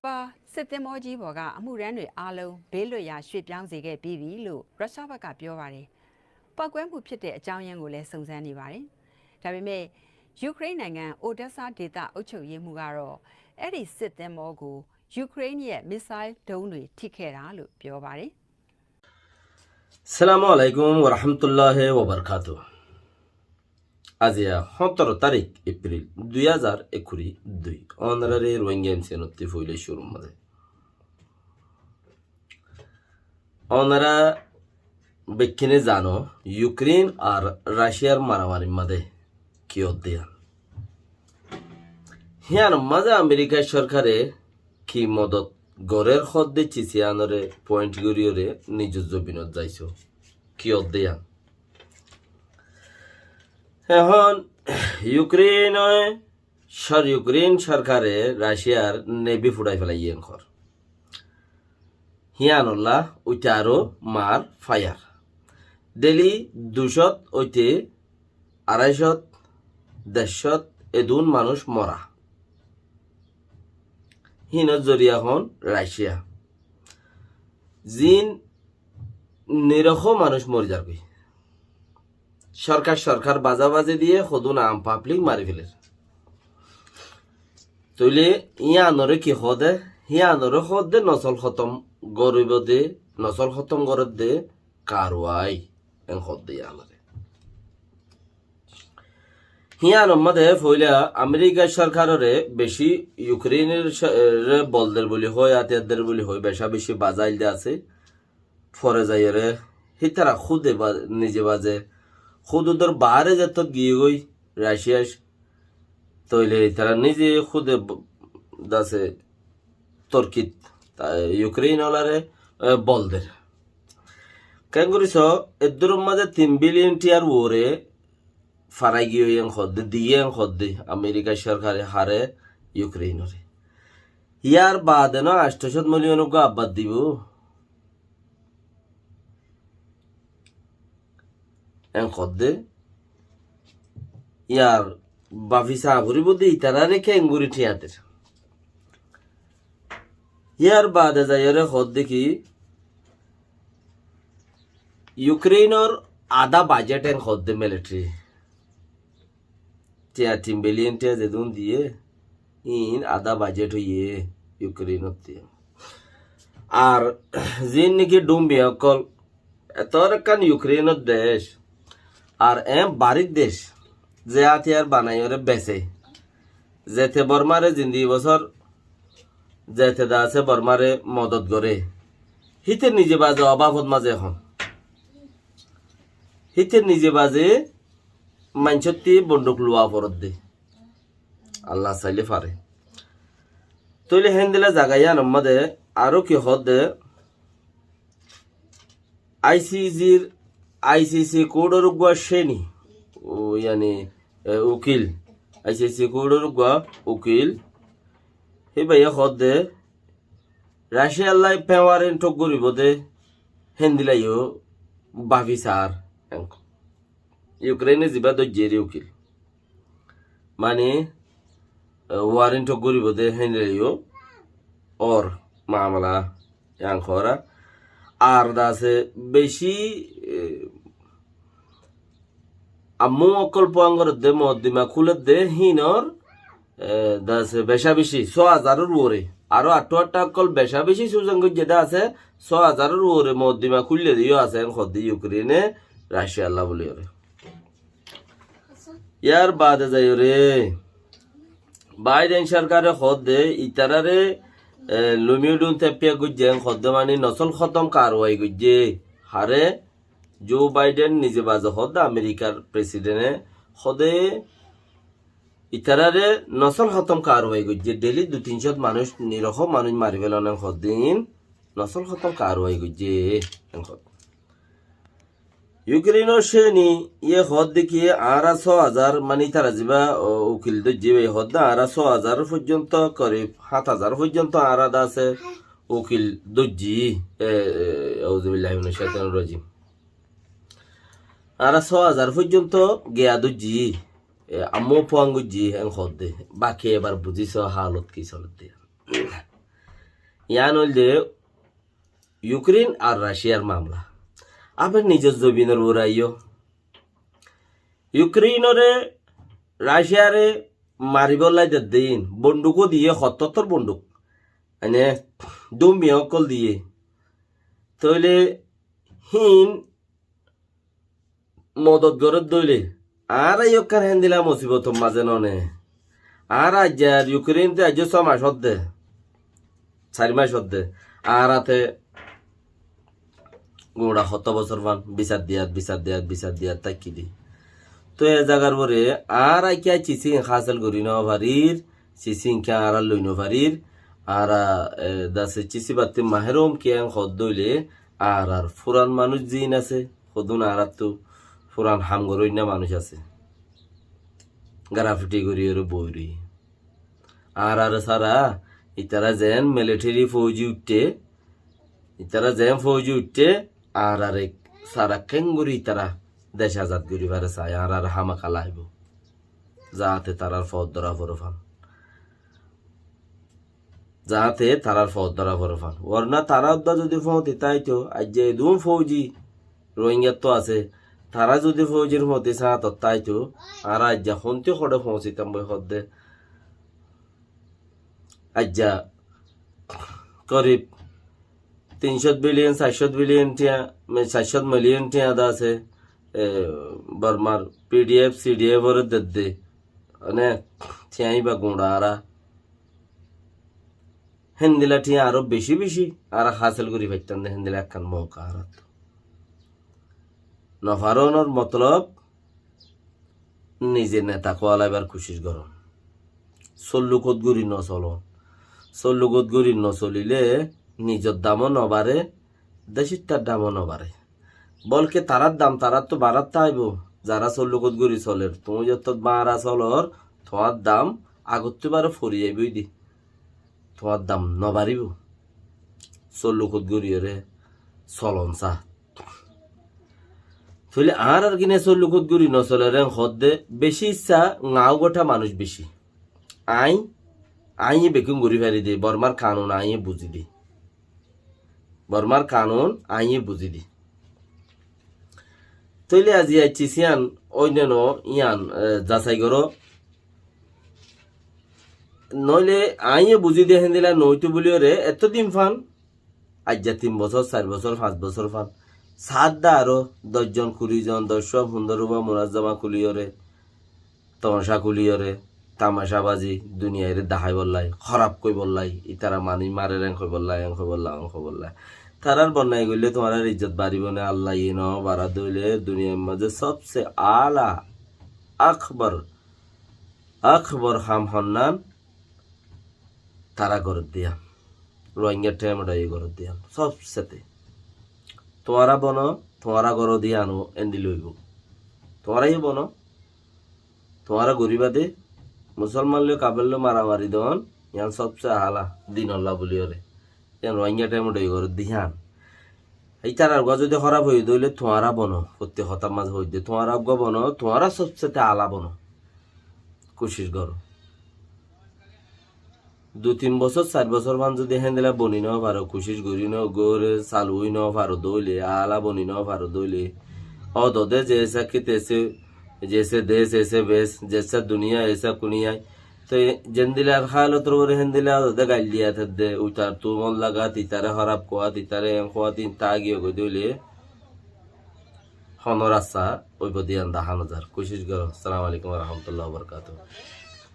ပါစစ်သင်္ဘောကြီးပေါ်ကအမှုရန်တွေအားလုံးဘေးလွတ်ရာရွှေ့ပြောင်းစေခဲ့ပြီးပြီလို့ရုရှားဘက်ကပြောပါတယ်။ပောက်ကွဲမှုဖြစ်တဲ့အကြောင်းရင်းကိုလည်းစုံစမ်းနေပါတယ်။ဒါပေမဲ့ယူကရိန်းနိုင်ငံအိုဒက်ဆာဒေသအုပ်ချုပ်ရေးမှူးကတော့အဲ့ဒီစစ်သင်္ဘောကိုယူကရိန်းရဲ့မစ်ဆိုင်းဒုံးတွေထိခဲ့တာလို့ပြောပါတယ်။ Assalamu alaikum wa rahmatullahi wa barakatuh. Azia 17 tarik April 2022 Honorary Rwangem Senotti Foyle Shurumade. Honora Bekine Zano Ukraine আর রাশিয়ার মারামারি মধ্যে কি হচ্ছে here মাঝে America সরকারে কি মদত গড়ের খদ্দে চিসিয়ানরে পয়েন্ট গড়িয়রে নিজস্ব বিনোদ যাইছো কি অধ্যয়া এখন ইউক্রেন সরকারে রাশিয়ার নেভি ফুটাই ফেলাইয়েন খর হিয়ানুল্লাহ ওইটা আরো মার ফায়ার ডেলি 200 ওইতে 250 150 এদুন মানুষ মরা হিনত জরিয়া হন রাশিয়া জিন নিরখ মানুষ মরে যাবে সরকার বাজাবাজি দিয়ে সদুন আম পাবলিক মারি ফেলে তইলে ইয়ানরে কি হদে হিয়ানরে হদে নসল খতম গরিব দে নসল খতম গরদ দে কারওয়াই এন হদে ইয়ানরে হিয়ান মধ্যে ফইলা আমেরিকা সরকারের বেশি ইউক্রেনের বলদের বলি হয় আতিয়াদের বলি হয় বেশি বাজাইল দে আছে ফরে যাইরে হিতারা খুদে নিজে বাজে খুদুদর বাহারে যেত গিয়ে গই রাশিয়া তইলে তারা নিজে খুদে দাসে তুর্কিত ইউক্রেন ওলারে বলদের কেন করিস এদের মাঝে 3 বিলিয়ন টিয়ার ওরে ফারাই গিয়ে খদ্দে দিয়ে খদ্দে আমেরিকা সরকারে হারে ইউক্রেনরে ইয়ার বাদে না 800 মিলিয়ন আবাদ দিব en খদ্দে ইয়ার বাফিসা ভরিব দি তারা রেখে এঙ্গুরি ঠিয়াতের ইয়ার বাদে যাইরে খদ্দে কি ইউক্রেনর আধা বাজেট এন খদ্দে মিলিটারি 3 বিলিয়ন টিয়া যেদুন দিয়ে ইন আধা বাজেট হইয়ে ইউক্রেনত আর জিন নাকি ডুমবি অকল এতর কান ইউক্রেনত দেশ আর বাড়ির দেশ যে হাতিয়ার বানাইরে বেচে যেতে বর্মারে জিন্দি বছর যেতে দাসে বর্মারে মদত করে হিতে নিজে বাজে অভাবত মাঝে এখন হিতে নিজে বাজে মানসতি বন্দুক লোয়া পরত দে আল্লাহ চাইলে পারে তইলে হেন দিলে জাগাইয়া নম্মাদে আরো কি হদে আইসিসি কোডর উগা শেনি ও ইয়ানি উকিল আইসিসি কোডর উগা উকিল হে ভাইয়া হদে রাশিয়ার লাই পেওয়ারেন ঠক গরিব দে হেন দিলাইও বাভি সার ইউক্রেনে জিবা দজ্জেরি উকিল মানে ওয়ারেন্ট গরিব দে হেনলিও ওর মামলা ইয়াং খরা আর দাসে বেশি আম্মু অকল পোয়াঙ্গর দে মদ্দিমা খুলে দে হিনর দাসে বেশা বেশি 6000 ওরে আরো 8 অকল বেশা বেশি সুজঙ্গ যেটা আছে 6000 ওরে মদ্দিমা খুললে দিও আছে খদ্দি ইউক্রেনে রাশিয়া আল্লাহ বলি ওরে ইয়ার বাদে যাই রে বাইডেন সরকারে খদ্দে ইতারারে লুমিউডুন তেপিয়া গুজে খদ্দে মানে নসল খতম কারওয়াই গুজে হারে জো বাইডেন নিজে বাজে খদ্দে আমেরিকার প্রেসিডেন্টে খদে ইতারারে নসল খতম কারওয়াই গুজে ডেলি 200-300 মানুষ নিরখ মানুষ মারি ফেলান খদ্দিন নসল খতম কারওয়াই গুজে ইউক্রেনের সেনি ইয়ে হদ দেখিয়ে 6,000 মানে তারা যাবা উকিল দজ্জিবে হদ না 6,000 পর্যন্ত করে 7,000 পর্যন্ত আরাদা আছে উকিল দজ্জি আউযুবিল্লাহি মিনাশ শাইতানির রাজিম 6,000 পর্যন্ত গিয়া দজ্জি আম্মু পোয়াঙ্গুজি হদ দে বাকি এবার বুঝিস হালত কি চলতে ইয়ান হইল যে ইউক্রেন আর রাশিয়ার মামলা আবার নিজের জমিনের উড়াইও ইউক্রেনরে রাশিয়ারে মারিবলাই দিন বন্দুকও দিয়ে ৭৭ বন্দুক মানে দমি অকল দিয়ে তইলে হিন মদত গরত দইলে আর ইয়কার হেন দিলা মুসিবত মাঝে ননে আর আজ ইউক্রেনতে আজ ৬ মাস হদ্দে ৪ মাস হদ্দে আর হাতে গোড়া ৭ বছর পান বিচার দিয়ার তাকি দি তো এ জায়গার পরে আর আইকিয়া চিচিং হাসল করি ন ভারির চিচিং কে আর লই ন ভারির আর দাসে চিচি বাতি মাহেরম কেং হদ দইলে আর ফুরান মানুষ জিন আছে হদুন আর তো ফুরান হামগরই না মানুষ আছে গারাফিটি করি ওর বইরি আর সারা ইতারা যেন মিলিটারি ফৌজি উঠতে আর সারা কেঙ্গুরি তারা দেশ আজাদ করি পারে চায় আর হামাকা লাইব যাতে তারার ফদ ধরা ফরফান ওরনা তারা যদি ফৌতি তাই তো আজ যে দুম ফৌজি রোহিঙ্গা তো আছে তারা যদি ফৌজির মতে চাত তাই তো আর আজ যা হন্তে খড়ে পৌঁছিতাম বই হদ্দে আজ করিব ৩০০ বিলিয়ন ৪০০ বিলিয়ন টিয়া ৪০০ মিলিয়ন টিয়া দা আছে বর্মার পিডিএফ সিডিএফ ওর দে মানে টিয়াই বা গুঁড়া আরা হেন্দিলা টিয়া আরো বেশি আর হাসিল করি পাইতাম না হেন্দিলা একখান মৌকা আর নফারনের মতলব নিজে নেতা কোয়ালাইবার খুশির গরম চল্লুকত গুড়ি নচলিলে নিজের দামও নবারে দেশিটার দামও নবারে বলকে তারার দাম তারার তো বাড়ার তাইব যারা চল্লুকত গুড়ি চলের তুমি যত বাড়া চলর তোমার দাম আগত বারে ফরিয়াইবই দি তোমার দাম নবারিব চল্লুকত গুড়িয়ে চলন চা তাহলে আর কিনে চল্লুকত গুড়ি নচলের হদ্দে বেশি ইচ্ছা গাঁও গোটা মানুষ বেশি আই বেকুম গুড়ি ফেরি দে বর্মার কানুন আইয়ে বুঝি দি তৈলে আজি আইছি সিয়ান অন্যান্য ইয়ান যাচাই করো নইলে আইয়ে বুঝি দিয়ে হেন দিলা নইতো বলিও রে এতদিন ফান আজ যা ৩ বছর ৪ বছর ৫ বছর ফান সাত দা আরো ১০ জন ২০ জন ১০ সুন্দরবা মোনাজামা খুলিওরে তমাশা খুলিওরে তামাশাবাজি দুনিয়ায় দাহাই বললাই খারাপ কই বললাই ইতারা মানি মারে রেং কই বললাই অঙ্ক বললাই তারার বন্যায় গইলে তোমার ইজ্জত বাড়িব না আল্লাহ ইন বাড়া দইলে দুনিয়ার মাঝে সবচেয়ে আলা আকবর হাম হন্নান তারা গরত দিয়া রোহিঙ্গা টেমডাই গরত দিয়া সবচেয়ে তোমারা বনো তোমারা গর দিয়া আনো এন্ডি লইব তোমারাই বনো তোমারা গরিবাদে মুসলমান লো কাবেল লো মারামারি দন ইয়ান সবচেয়ে আলা দিন আল্লাহ বলিওরে ইয়ান রোহিঙ্গা টেমডাই গরত দিয়ান এই তার আগ যদি খারাপ হয়ে দইলে তোমারা বনো প্রত্যেক হতার মাঝে হই দে তোমারা আগ বনো তোমারা সবচেয়ে আলা বনো কোশিশ করো ২-৩ বছর ৪ বছর মান যদি হেন্দেলা বনি ন পারো কোশিশ করি ন গোরে চালুই ন পারো দইলে আলা বনি ন পারো দইলে দে জেসা কি তেসে जैसे देश ऐसे बेस जैसा दुनिया ऐसा कुनिया तो जंदिला खालो तो हेंदिला दे गाल दिया था दे उतार तू मन लगा तितारे खराब कोआ तितारे एम कोआ तीन तागियो गो दिले हनरासा ओइ बदियान ১০,০০০ कोशिश करो। अस्सलाम वालेकुम व रहमतुल्लाहि व बरकातहू।